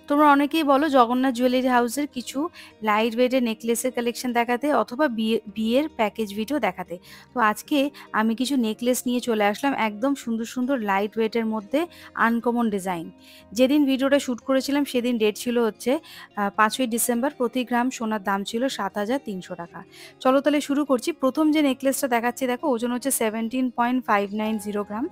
তোমরা অনেকেই বলো জগন্নাথ জুয়েলারি হাউসের কিছু লাইট ওয়েটের নেকলেসের কালেকশন দেখাতে অথবা বিয়ের প্যাকেজ ভিডিও দেখাতে। তো আজকে আমি কিছু নেকলেস নিয়ে চলে আসলাম একদম সুন্দর সুন্দর লাইট ওয়েটের মধ্যে, আনকমন ডিজাইন। যেদিন ভিডিওটা শ্যুট করেছিলাম সেদিন ডেট ছিল হচ্ছে 5ই ডিসেম্বর। প্রতি গ্রাম সোনার দাম ছিল 7,300 টাকা। চলো তাহলে শুরু করছি। প্রথম যে নেকলেসটা দেখাচ্ছি দেখো, ওজন হচ্ছে 17.590 গ্রাম।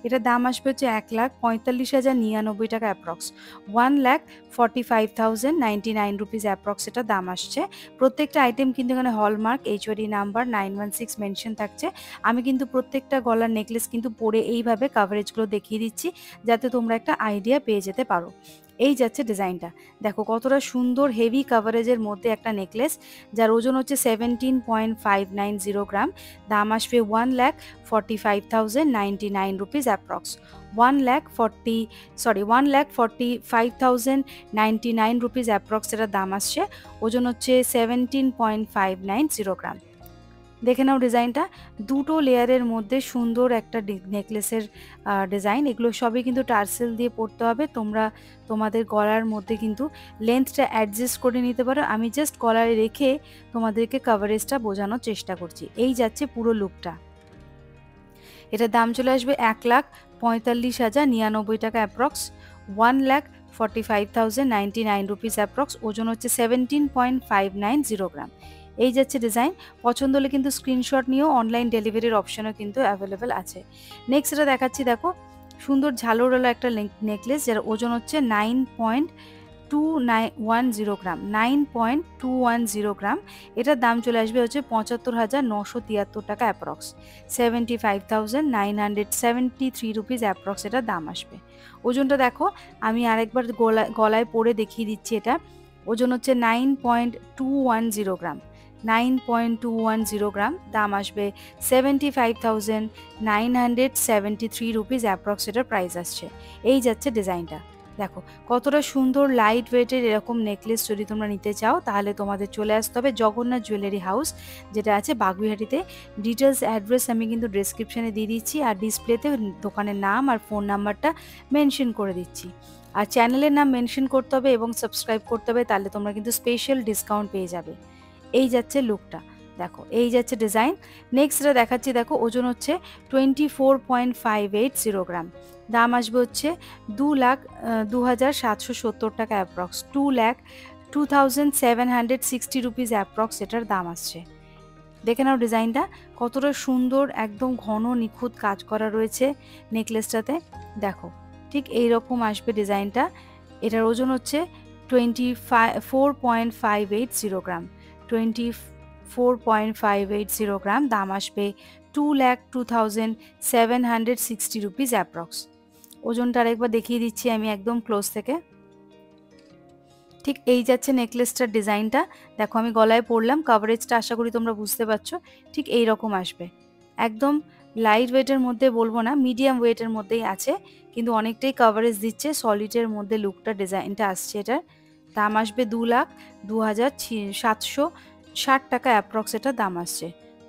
এটার দাম আসবে হচ্ছে 1,45,099 টাকা অ্যাপ্রক্স। 1,45,099 রুপিস অ্যাপ্রক্স এটা দাম আসছে। প্রত্যেকটা আইটেম কিন্তু এখানে হলমার্ক HOD নাম্বার 916 মেনশন থাকছে। আমি কিন্তু প্রত্যেকটা গলার নেকলেস কিন্তু পরে এইভাবে কাভারেজগুলো দেখিয়ে দিচ্ছি, যাতে তোমরা একটা আইডিয়া পেয়ে যেতে পারো। এই যাচ্ছে ডিজাইনটা, দেখো কতটা সুন্দর হেভি কাভারেজের মধ্যে একটা নেকলেস, যার ওজন হচ্ছে 17.590 গ্রাম। দাম আসবে 1,45,099 রুপিস অ্যাপ্রক্স। 1,45,099 রুপিস অ্যাপ্রক্স এটার দাম আসছে। ওজন হচ্ছে 17.590 গ্রাম। দেখে নাও ডিজাইনটা, দুটো লেয়ারের মধ্যে সুন্দর একটা নেকলেসের ডিজাইন। এগুলো সবই কিন্তু টার্সেল দিয়ে পরতে হবে। তোমরা তোমাদের গলার মধ্যে কিন্তু লেন্থটা অ্যাডজাস্ট করে নিতে পারো। আমি জাস্ট গলায় রেখে তোমাদেরকে কাভারেজটা বোঝানোর চেষ্টা করছি। এই যাচ্ছে পুরো লুকটা। এটার দাম চলে আসবে 1,45,099 টাকা অ্যাপ্রক্স। 1,45,099 rupees approx. ওজন হচ্ছে 17.590 গ্রাম। এই যাচ্ছে ডিজাইন। পছন্দ হলে কিন্তু স্ক্রিনশট নিয়েও অনলাইন ডেলিভারির অপশনও কিন্তু অ্যাভেলেবেল আছে। নেক্সট এটা দেখাচ্ছি দেখো, সুন্দর ঝালোরওয়ালা একটা নেকলেস, যার ওজন হচ্ছে 9.210 গ্রাম। 9.210 গ্রাম। এটার দাম চলে আসবে হচ্ছে 75,973 টাকা অ্যাপ্রক্স। 75,973 রুপিস অ্যাপ্রক্স এটার দাম আসবে। ওজনটা দেখো, আমি আরেকবার গলায় পরে দেখিয়ে দিচ্ছি। এটা ওজন হচ্ছে 9.210 গ্রাম। 9.210 গ্রাম। দাম আসবে 75,973 রুপিস অ্যাপ্রক্স এটার প্রাইস আসছে। এই যাচ্ছে ডিজাইনটা, দেখো কতটা সুন্দর লাইট ওয়েটের এরকম নেকলেস যদি তোমরা নিতে চাও তাহলে তোমাদের চলে আসতে হবে জগন্নাথ জুয়েলারি হাউস, যেটা আছে বাগুইহাটিতে। ডিটেলস অ্যাড্রেস আমি কিন্তু ডেসক্রিপশনে দিয়ে দিচ্ছি, আর ডিসপ্লেতে দোকানের নাম আর ফোন নাম্বারটা মেনশন করে দিচ্ছি। আর চ্যানেলের নাম মেনশন করতে হবে এবং সাবস্ক্রাইব করতে হবে, তাহলে তোমরা কিন্তু স্পেশাল ডিসকাউন্ট পেয়ে যাবে। এই যাচ্ছে লুকটা, দেখো এই যাচ্ছে ডিজাইন। নেক্সট এটা দেখাচ্ছি দেখো, ওজন হচ্ছে 24.580 গ্রাম। দাম আসবে হচ্ছে 2,02,770 টাকা অ্যাপ্রক্স। 2,02,760 রুপিস অ্যাপ্রক্স এটার দাম আসছে। দেখে নাও ডিজাইনটা কতটা সুন্দর, একদম ঘন নিখুঁত কাজ করা রয়েছে নেকলেসটাতে। দেখো ঠিক এইরকম আসবে ডিজাইনটা। এটার ওজন হচ্ছে 24.580 গ্রাম। 24.580 গ্রাম। দাম আসবে 2,02,760 রুপিস অ্যাপ্রক্স। ওজনটা আরেকবার দেখিয়ে দিচ্ছি আমি একদম ক্লোজ থেকে। ঠিক এই যাচ্ছে নেকলেসটার ডিজাইনটা, দেখো আমি গলায় পরলাম, কাভারেজটা আশা করি তোমরা বুঝতে পারছো। ঠিক এই রকম আসবে, একদম লাইট ওয়েটের মধ্যে বলবো না, মিডিয়াম ওয়েটের মধ্যেই আছে, কিন্তু অনেকটাই কাভারেজ দিচ্ছে। সলিডের মধ্যে লুকটা ডিজাইনটা আসছে। এটার দাম আসবে 2,02,760 টাকা অ্যাপ্রক্স এটার দাম আসছে।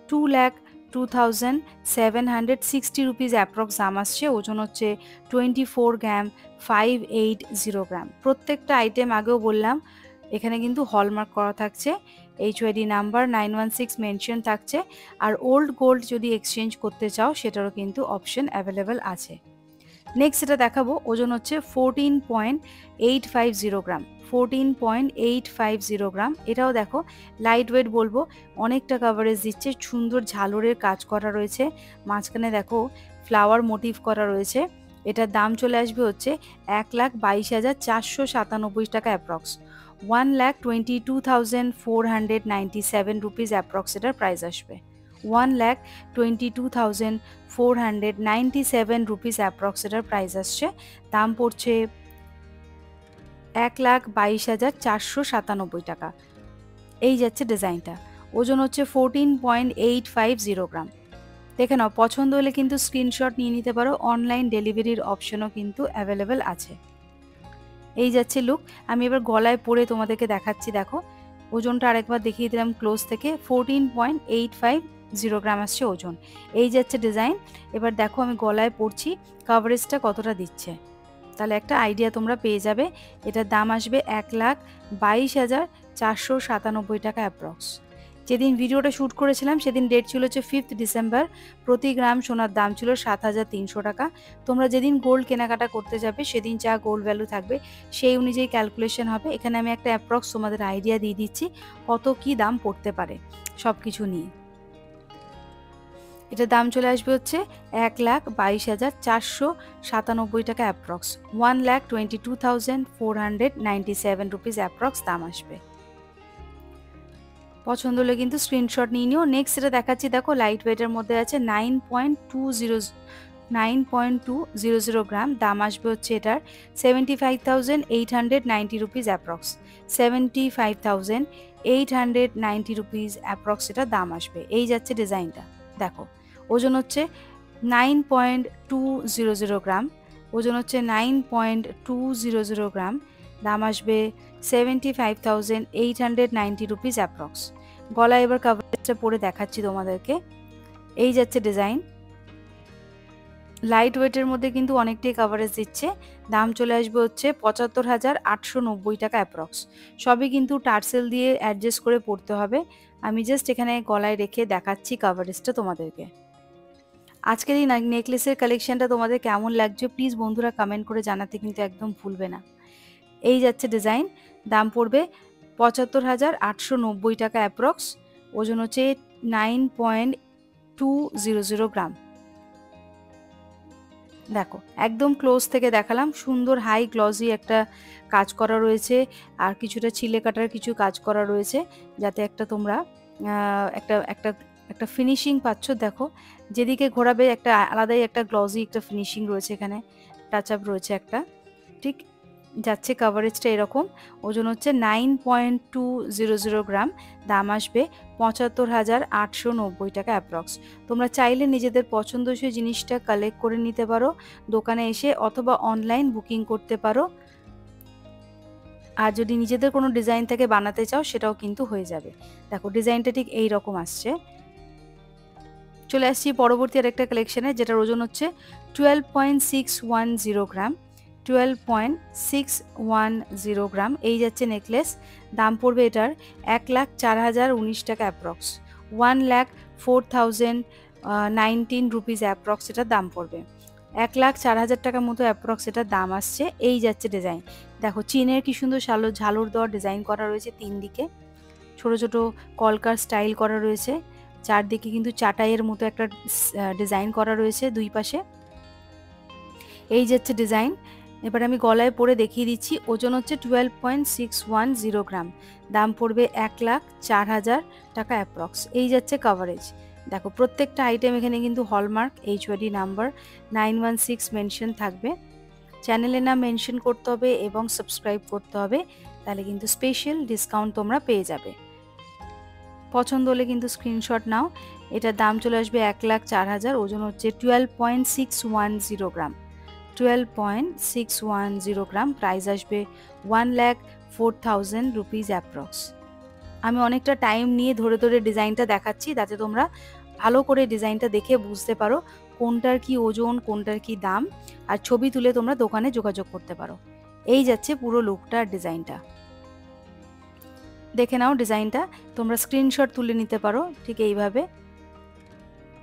2,02,760 রুপিস অ্যাপ্রক্স দাম আসছে। ওজন হচ্ছে 24 গ্রাম 580 গ্রাম। প্রত্যেকটা আইটেম আগেও বললাম এখানে কিন্তু হলমার্ক করা থাকছে, HOD নাম্বার 916 মেনশন থাকছে। আর ওল্ড গোল্ড যদি এক্সচেঞ্জ করতে চাও সেটারও কিন্তু অপশন অ্যাভেলেবেল আছে। নেক্সট এটা দেখাবো, ওজন হচ্ছে 14.850 গ্রাম। 14.850 গ্রাম। এটাও দেখো লাইট ওয়েট বলবো, অনেকটা কাভারেজ দিচ্ছে। সুন্দর ঝালরের কাজ করা রয়েছে, মাঝখানে দেখো ফ্লাওয়ার মোটিভ করা রয়েছে। এটার দাম চলে আসবে হচ্ছে 1,22,497 টাকা অ্যাপ্রক্স। 1,22,497 রুপিস অ্যাপ্রক্স এটার প্রাইস আসবে। 1,22,497 রুপিস অ্যাপ্রক্স এটার প্রাইস আসছে। দাম পড়ছে 1,22,497 টাকা। এই যাচ্ছে ডিজাইনটা। ওজন হচ্ছে 14.850 গ্রাম। দেখে নাও, পছন্দ হলে কিন্তু স্ক্রিনশট নিয়ে নিতে পারো। অনলাইন ডেলিভারির অপশনও কিন্তু অ্যাভেলেবেল আছে। এই যাচ্ছে লুক। আমি এবার গলায় পরে তোমাদেরকে দেখাচ্ছি। দেখো ওজনটা আরেকবার দেখিয়ে দিলাম ক্লোজ থেকে। 14.850 গ্রাম আসছে ওজন। এই যাচ্ছে ডিজাইন। এবার দেখো আমি গলায় পরছি কাভারেজটা কতটা দিচ্ছে। তাহলে একটা আইডিয়া তোমরা পেয়ে যাবে। এটার দাম আসবে 1,22,497 টাকা অ্যাপ্রক্স। যেদিন ভিডিওটা শ্যুট করেছিলাম সেদিন ডেট ছিল হচ্ছে 5 ডিসেম্বর। প্রতি গ্রাম সোনার দাম ছিল 7,300 টাকা। তোমরা যেদিন গোল্ড কেনাকাটা করতে যাবে সেদিন যা গোল্ড ভ্যালু থাকবে সেই অনুযায়ী ক্যালকুলেশন হবে। এখানে আমি একটা অ্যাপ্রক্স তোমাদের আইডিয়া দিয়ে দিচ্ছি কত কি দাম পড়তে পারে সব কিছু নিয়ে। এটার দাম চলে আসবে হচ্ছে 1,22,497 টাকা অ্যাপ্রক্স, 1,22,497 রুপিস অ্যাপ্রক্স দাম আসবে। পছন্দ হলে কিন্তু স্ক্রিনশট নিয়ে নিও। নেক্সট এটা দেখাচ্ছি, দেখো লাইট ওয়েটের মধ্যে আছে 9.200 গ্রাম, দাম আসবে হচ্ছে এটার 75,890 রুপিস অ্যাপ্রক্স, 75,890 রুপিস অ্যাপ্রক্স এটা দাম আসবে। এই যাচ্ছে ডিজাইনটা, দেখো ওজন হচ্ছে 9.200 গ্রাম, ওজন হচ্ছে 9.200 গ্রাম, দাম আসবে 75,890 রুপিস অ্যাপ্রক্স। গলায় এবার কভারেজটা পরে দেখাচ্ছি তোমাদেরকে। এই যাচ্ছে ডিজাইন, লাইট ওয়েটের মধ্যে কিন্তু অনেকটাই কভারেজ দিচ্ছে। দাম চলে আসবে হচ্ছে 75,890 টাকা অ্যাপ্রক্স। সবই কিন্তু টার্সেল দিয়ে অ্যাডজাস্ট করে পড়তে হবে। আমি জাস্ট এখানে গলায় রেখে দেখাচ্ছি কভারেজটা তোমাদেরকে। আজকের এই নেকলেসের কালেকশনটা তোমাদের কেমন লাগছে প্লিজ বন্ধুরা কমেন্ট করে জানাতে কিন্তু একদম ভুলবে না। এই যাচ্ছে ডিজাইন, দাম পড়বে 75,890 টাকা অ্যাপ্রক্স, ওজন হচ্ছে 9.200 গ্রাম। দেখো একদম ক্লোজ থেকে দেখালাম, সুন্দর হাই গ্লসি একটা কাজ করা রয়েছে, আর কিছুটা ছিলে কাটার কিছু কাজ করা রয়েছে, যাতে একটা তোমরা একটা একটা একটা ফিনিশিং পাচ্ছ। দেখো যেদিকে ঘোরাবে একটা আলাদাই একটা গ্লসি একটা ফিনিশিং রয়েছে, এখানে টাচ আপ রয়েছে একটা, ঠিক যাচ্ছে। কভারেজটা এরকম, ওজন হচ্ছে 9.200 গ্রাম, দাম আসবে 75,890 টাকা অ্যাপ্রক্স। তোমরা চাইলে নিজেদের পছন্দসই জিনিসটা কালেক্ট করে নিতে পারো দোকানে এসে, অথবা অনলাইন বুকিং করতে পারো। আর যদি নিজেদের কোনো ডিজাইন থেকে বানাতে চাও সেটাও কিন্তু হয়ে যাবে। দেখো ডিজাইনটা ঠিক এই রকম আসছে। চলে আসছি পরবর্তী আরেকটা কালেকশনে, যেটার ওজন হচ্ছে 12.610 গ্রাম, 12.610 গ্রাম। এই যাচ্ছে নেকলেস, দাম পড়বে এটার 1,04,019 টাকা অ্যাপ্রক্স, 1,04,019 রুপিস অ্যাপ্রক্স এটার দাম পড়বে। 1,04,000 টাকার মতো অ্যাপ্রক্স এটার দাম আসছে। এই যাচ্ছে ডিজাইন, দেখো চিনের কি সুন্দর ঝালর দেওয়া ডিজাইন করা রয়েছে, তিন দিকে ছোট ছোট কলকার স্টাইল করা রয়েছে, চারদিকে কিন্তু চাটাইয়ের মতো একটা ডিজাইন করা রয়েছে দুই পাশে। এই যাচ্ছে ডিজাইন, এবার আমি গলায় পরে দেখিয়ে দিচ্ছি। ওজন হচ্ছে 12.610 গ্রাম, দাম পড়বে 1,04,000 টাকা অ্যাপ্রক্স। এই যাচ্ছে কভারেজ, দেখো প্রত্যেকটা আইটেম এখানে কিন্তু হলমার্ক HOD নাম্বার 916 মেনশন থাকবে। চ্যানেলের নাম মেনশন করতে হবে এবং সাবস্ক্রাইব করতে হবে, তাহলে কিন্তু স্পেশাল ডিসকাউন্ট তোমরা পেয়ে যাবে। পছন্দ হলে কিন্তু স্ক্রিনশট নাও। এটার দাম চলে আসবে 1,04,000, ওজন হচ্ছে 12.610 গ্রাম, 12.610 গ্রাম, প্রাইস আসবে 1,04,000 রুপিস অ্যাপ্রক্স। আমি অনেকটা টাইম নিয়ে ধরে ধরে ডিজাইনটা দেখাচ্ছি, যাতে তোমরা ভালো করে ডিজাইনটা দেখে বুঝতে পারো কোনটার কি ওজন, কোনটার কি দাম, আর ছবি তুলে তোমরা দোকানে যোগাযোগ করতে পারো। এই যাচ্ছে পুরো লুকটার ডিজাইনটা, দেখে নাও ডিজাইনটা, তোমরা স্ক্রিনশট তুলে নিতে পারো ঠিক এইভাবে,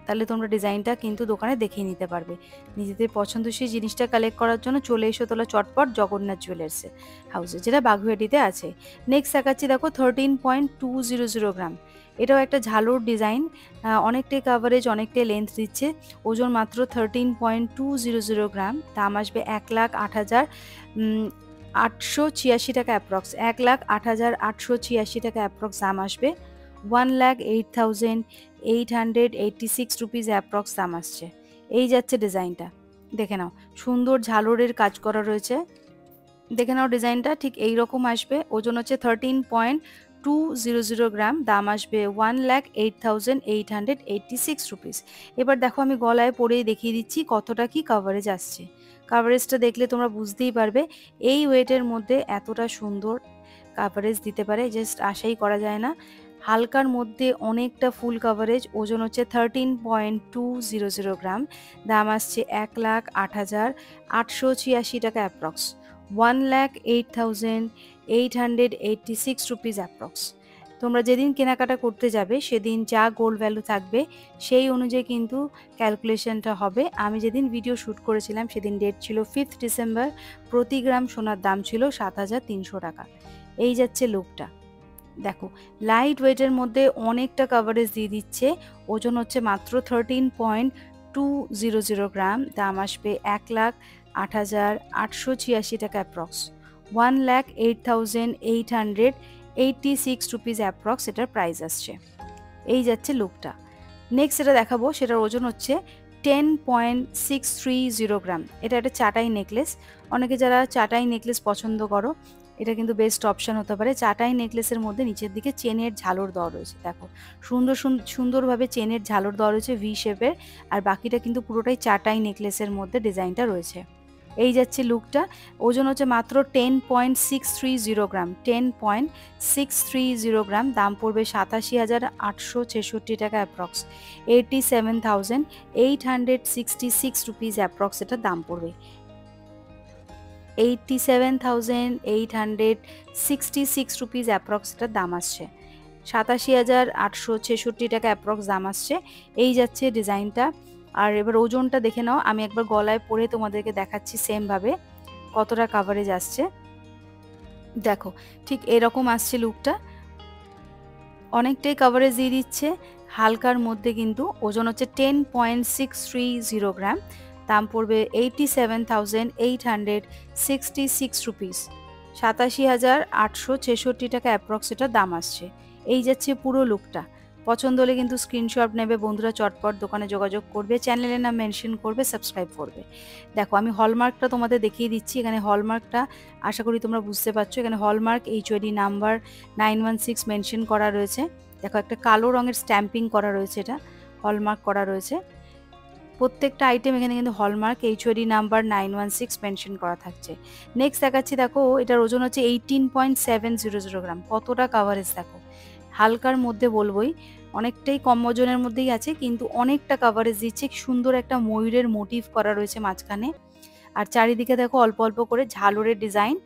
তাহলে তোমরা ডিজাইনটা কিন্তু দোকানে দেখিয়ে নিতে পারবে। নিজেদের পছন্দসই জিনিসটা কালেক্ট করার জন্য চলে এসো তোলা চটপট জগন্নাথ জুয়েলার্সে হাউসে, যেটা বাগুইহাটিতে আছে। নেক্সট দেখাচ্ছি, দেখো 13.200 গ্রাম, এটাও একটা ঝালুর ডিজাইন, অনেকটাই কাভারেজ, অনেকটাই লেন্থ দিচ্ছে, ওজন মাত্র 13.200 গ্রাম, দাম আসবে 1,08,886 টাকা অ্যাপ্রক্স, 1,08,886 টাকা অ্যাপ্রক্স দাম আসবে, 1,08,886 রুপিস অ্যাপ্রক্স দাম আসছে। এই যাচ্ছে ডিজাইনটা, দেখে নাও সুন্দর ঝালরের কাজ করা রয়েছে, দেখে নাও ডিজাইনটা ঠিক এই রকম আসবে। ওজন হচ্ছে 13.200 গ্রাম, দাম আসবে 1,08,886 রুপিস। এবার দেখো আমি গলায় পরেই দেখিয়ে দিচ্ছি কতটা কি কভারেজ আসছে। কভারেজটা দেখলে তোমরা বুঝতেই পারবে এই ওয়েটের মধ্যে এতটা সুন্দর কভারেজ দিতে পারে, জাস্ট আশাই করা যায় না। হালকার মধ্যে অনেকটা ফুল কভারেজ, ওজন হচ্ছে 13.200 গ্রাম, দাম আসছে 1,08,886 টাকা অ্যাপ্রক্স, 1,08,886 রুপিস অ্যাপ্রক্স। তোমরা যেদিন কেনাকাটা করতে যাবে সেদিন যা গোল্ড ভ্যালু থাকবে সেই অনুযায়ী কিন্তু ক্যালকুলেশনটা হবে। আমি যেদিন ভিডিও শ্যুট করেছিলাম সেদিন ডেট ছিল 5 ডিসেম্বর, প্রতি গ্রাম সোনার দাম ছিল 7,300 টাকা। এই যাচ্ছে লুকটা। দেখো লাইট ওয়েটের মধ্যে অনেকটা কভারেজ দিয়ে দিচ্ছে, ওজন হচ্ছে মাত্র 13.200 গ্রাম, দাম আসবে 1,08,886 টাকা অ্যাপ্রক্স, 1,08,886 রুপিস অ্যাপ্রক্স এটার প্রাইস আসছে। এই যাচ্ছে লুকটা। নেক্সট যেটা দেখাবো সেটার ওজন হচ্ছে 10.630 গ্রাম। এটা একটা চাটাই নেকলেস। অনেকে যারা চাটাই নেকলেস পছন্দ করো, এটা কিন্তু বেস্ট অপশান হতে পারে। চাটাই নেকলেসের মধ্যে নিচের দিকে চেনের ঝালর দেওয়া রয়েছে, দেখো সুন্দরভাবে চেনের ঝালর দেওয়া রয়েছে ভি শেপের, আর বাকিটা কিন্তু পুরোটাই চাটাই নেকলেসের মধ্যে ডিজাইনটা রয়েছে। এই যাচ্ছে লুকটা। ওজন হচ্ছে মাত্র 10.630 গ্রাম, 10.630 গ্রাম, দাম পড়বে 87,866 টাকা অ্যাপ্রক্স, 87,866 রুপিস অ্যাপ্রক্স এটার দাম পড়বে, 87,866 রুপিস অ্যাপ্রক্স এটার দাম আসছে, 87,866 টাকা অ্যাপ্রক্স দাম আসছে। এই যাচ্ছে ডিজাইনটা। আর এবার ওজনটা দেখে নাও, আমি একবার গলায় পরে তোমাদেরকে দেখাচ্ছি সেমভাবে কতটা কাভারেজ আসছে। দেখো ঠিক এরকম আসছে লুকটা, অনেকটাই কাভারেজ দিয়ে দিচ্ছে হালকার মধ্যে, কিন্তু ওজন হচ্ছে 10.630 গ্রাম, দাম পড়বে 87,866 রুপিস, 87,866 টাকা অ্যাপ্রক্স এটার দাম আসছে। এই যাচ্ছে পুরো লুকটা। পছন্দ হলে কিন্তু স্ক্রিনশট নেবে বন্ধুরা, চটপট দোকানে যোগাযোগ করবে, চ্যানেলের নাম মেনশন করবে, সাবস্ক্রাইব করবে। দেখো আমি হলমার্কটা তোমাদের দেখিয়ে দিচ্ছি। এখানে হলমার্কটা আশা করি তোমরা বুঝতে পারছো, এখানে হলমার্ক HOD নাম্বার 916 মেনশন করা রয়েছে। দেখো একটা কালো রঙের স্ট্যাম্পিং করা রয়েছে, এটা হলমার্ক করা রয়েছে। প্রত্যেকটা আইটেম এখানে কিন্তু হলমার্ক HOD নাম্বার 916 মেনশন করা থাকছে। নেক্সট দেখাচ্ছি, দেখো এটার ওজন হচ্ছে 18.700 গ্রাম, কতটা কাভারেজ দেখো। হালকার মধ্যে বলবোই, অনেকটাই কম ওজনের মধ্যেই আছে, কিন্তু অনেকটা কাভারেজ দিচ্ছে। সুন্দর একটা ময়ূরের মোটিভ করা রয়েছে মাঝখানে, আর চারিদিকে দেখো অল্প অল্প করে ঝালরের ডিজাইন,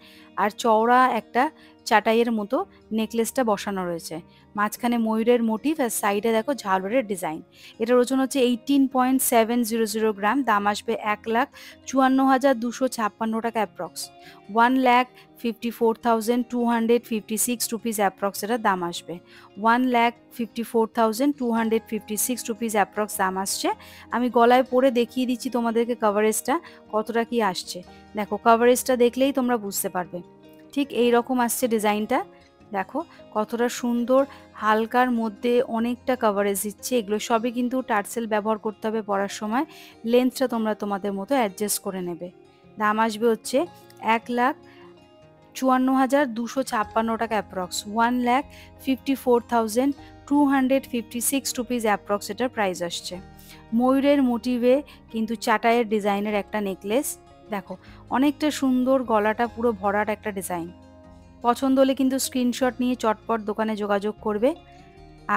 আর চওড়া একটা চাটাইয়ের মতো নেকলেসটা বসানো রয়েছে, মাঝখানে ময়ূরের মোটিভ, আর সাইডে দেখো ঝালরের ডিজাইন। এটার ওজন হচ্ছে 18.700 গ্রাম, দাম আসবে 1,54,256 টাকা অ্যাপ্রক্স, 1,54,256 রুপিস অ্যাপ্রক্স এটার দাম আসবে, 1,54,256 রুপিস অ্যাপ্রক্স দাম আসছে। আমি গলায় পরে দেখিয়ে দিচ্ছি তোমাদেরকে কভারেজটা কতটা কি আসছে। দেখো কভারেজটা দেখলেই তোমরা বুঝতে পারবে। ঠিক এই রকম আসছে ডিজাইনটা, দেখো কতটা সুন্দর, হালকার মধ্যে অনেকটা কভারেজ দিচ্ছে। এগুলো সবই কিন্তু টার্সেল ব্যবহার করতে হবে পরার সময়, লেন্থটা তোমরা তোমাদের মতো অ্যাডজাস্ট করে নেবে। দাম আসবে হচ্ছে 1,54,256 টাকা অ্যাপ্রক্স, 1,54,256 রুপিস অ্যাপ্রক্স এটার প্রাইস আসছে। ময়ূরের মোটিভে কিন্তু চাটাইয়ের ডিজাইনের একটা নেকলেস, দেখো অনেকটা সুন্দর, গলাটা পুরো ভরাট একটা ডিজাইন। পছন্দ হলে কিন্তু স্ক্রিনশট নিয়ে চটপট দোকানে যোগাযোগ করবে।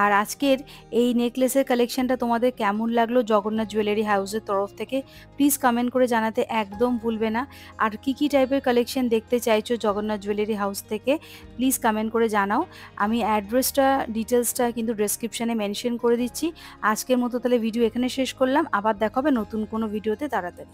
আর আজকের এই নেকলেসের কালেকশনটা তোমাদের কেমন লাগলো জগন্নাথ জুয়েলারি হাউসের তরফ থেকে প্লিজ কমেন্ট করে জানাতে একদম ভুলবে না। আর কি টাইপের কালেকশন দেখতে চাইছো জগন্নাথ জুয়েলারি হাউস থেকে প্লিজ কমেন্ট করে জানাও। আমি অ্যাড্রেসটা ডিটেলসটা কিন্তু ডেসক্রিপশানে মেনশন করে দিচ্ছি। আজকের মতো তাহলে ভিডিও এখানে শেষ করলাম, আবার দেখা হবে নতুন কোনো ভিডিওতে তাড়াতাড়ি।